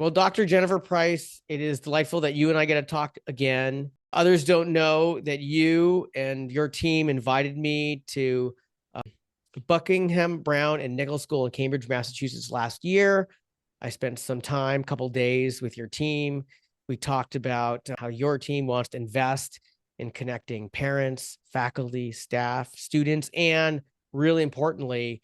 Well, Dr. Jennifer Price, it is delightful that you and I get to talk again. Others don't know that you and your team invited me to Buckingham Browne and Nichols School in Cambridge, Massachusetts last year. I spent some time, a couple days with your team. We talked about how your team wants to invest in connecting parents, faculty, staff, students, and really importantly,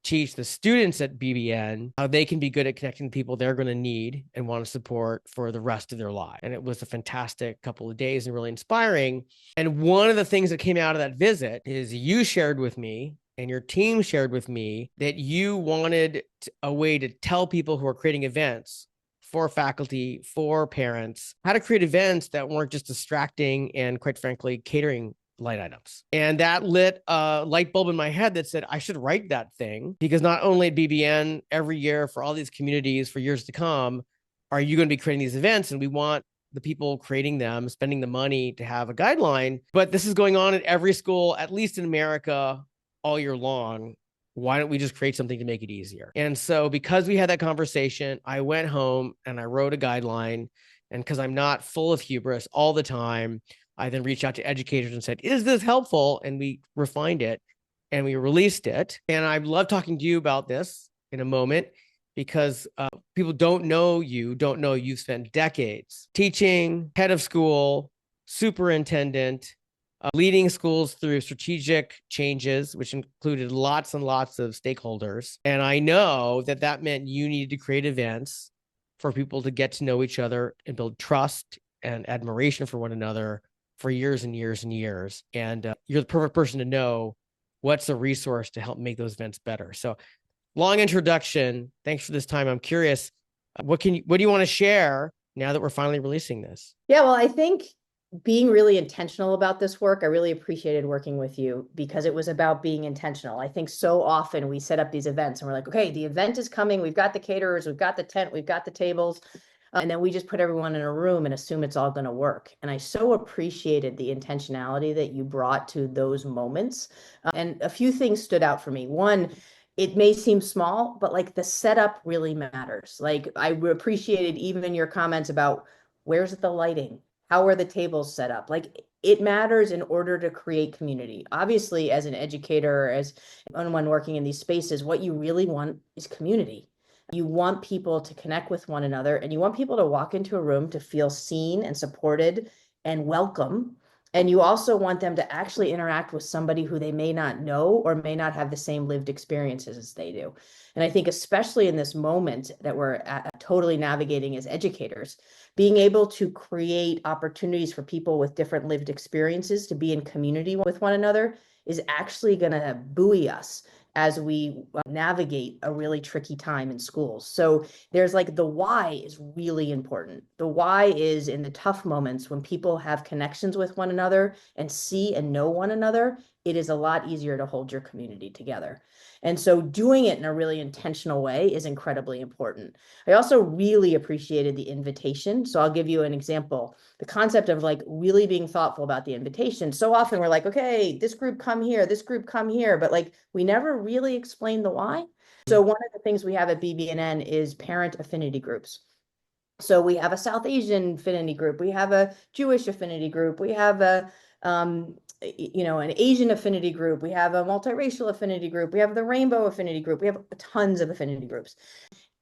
teach the students at BBN how they can be good at connecting the people they're going to need and want to support for the rest of their life. And it was a fantastic couple of days and really inspiring. And one of the things that came out of that visit is you shared with me and your team shared with me that you wanted a way to tell people who are creating events for faculty, for parents, how to create events that weren't just distracting and, quite frankly, catering light items. And that lit a light bulb in my head that said I should write that thing, because not only at BBN every year for all these communities for years to come, are you going to be creating these events? And we want the people creating them, spending the money to have a guideline. But this is going on at every school, at least in America, all year long. Why don't we just create something to make it easier? And so because we had that conversation, I went home and I wrote a guideline. And because I'm not full of hubris all the time, I then reached out to educators and said, is this helpful? And we refined it and we released it. And I'd love talking to you about this in a moment, because people don't know you've spent decades teaching, head of school, superintendent, leading schools through strategic changes, which included lots and lots of stakeholders. And I know that that meant you needed to create events for people to get to know each other and build trust and admiration for one another for years and years and years. And you're the perfect person to know what's a resource to help make those events better. So long introduction. Thanks for this time. I'm curious, what do you want to share now that we're finally releasing this? Yeah, well, I think being really intentional about this work, I really appreciated working with you because it was about being intentional. I think so often we set up these events and we're like, okay, the event is coming. We've got the caterers, we've got the tent, we've got the tables. And then we just put everyone in a room and assume it's all going to work. And I so appreciated the intentionality that you brought to those moments. And a few things stood out for me. One, it may seem small, but like the setup really matters. Like I appreciated even your comments about where's the lighting? How are the tables set up? Like it matters in order to create community. Obviously, as an educator, as anyone working in these spaces, what you really want is community. You want people to connect with one another, and you want people to walk into a room to feel seen and supported and welcome. And you also want them to actually interact with somebody who they may not know or may not have the same lived experiences as they do. And I think especially in this moment that we're totally navigating as educators, being able to create opportunities for people with different lived experiences to be in community with one another is actually going to buoy us as we navigate a really tricky time in schools. So there's like the why is really important. The why is in the tough moments when people have connections with one another and see and know one another, it is a lot easier to hold your community together. And so doing it in a really intentional way is incredibly important. I also really appreciated the invitation. So I'll give you an example. The concept of like really being thoughtful about the invitation. So often we're like, okay, this group come here, this group come here, but like we never really explain the why. So one of the things we have at BB&N is parent affinity groups. So we have a South Asian affinity group, we have a Jewish affinity group, we have a an Asian affinity group, we have a multiracial affinity group, we have the rainbow affinity group, we have tons of affinity groups.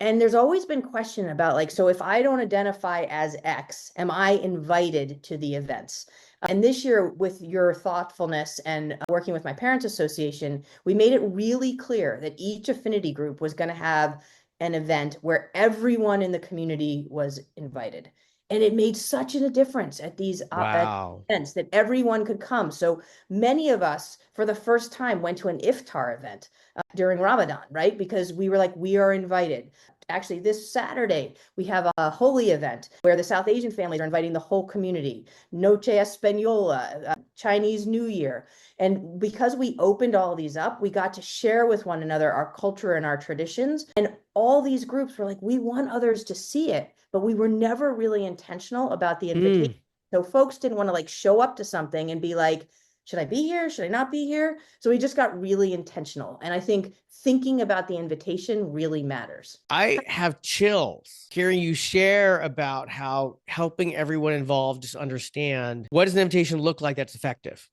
And there's always been question about like, so if I don't identify as X, am I invited to the events? And this year, with your thoughtfulness and working with my parents association, we made it really clear that each affinity group was going to have an event where everyone in the community was invited. And it made such a difference at these Wow. events that everyone could come. So many of us, for the first time, went to an iftar event during Ramadan, right? Because we were like, we are invited. Actually, this Saturday, we have a holy event where the South Asian families are inviting the whole community. Noche Española, Chinese New Year. And because we opened all these up, we got to share with one another our culture and our traditions. And all these groups were like, we want others to see it, but we were never really intentional about the invitation. So folks didn't want to like show up to something and be like, should I be here? Should I not be here? So we just got really intentional. And I think thinking about the invitation really matters. I have chills hearing you share about how helping everyone involved just understand what does an invitation look like that's effective.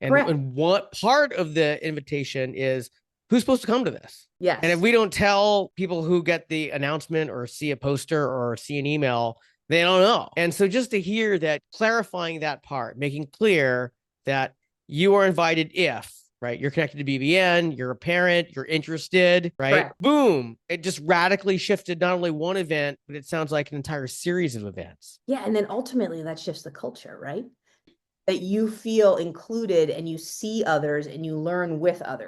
And what part of the invitation is who's supposed to come to this? Yes. And if we don't tell people who get the announcement or see a poster or see an email, they don't know. And so just to hear that, clarifying that part, making clear that you are invited if, right, you're connected to BBN, you're a parent, you're interested, right? Correct. Boom. It just radically shifted not only one event, but it sounds like an entire series of events. Yeah. And then ultimately that shifts the culture, right? That you feel included and you see others and you learn with others.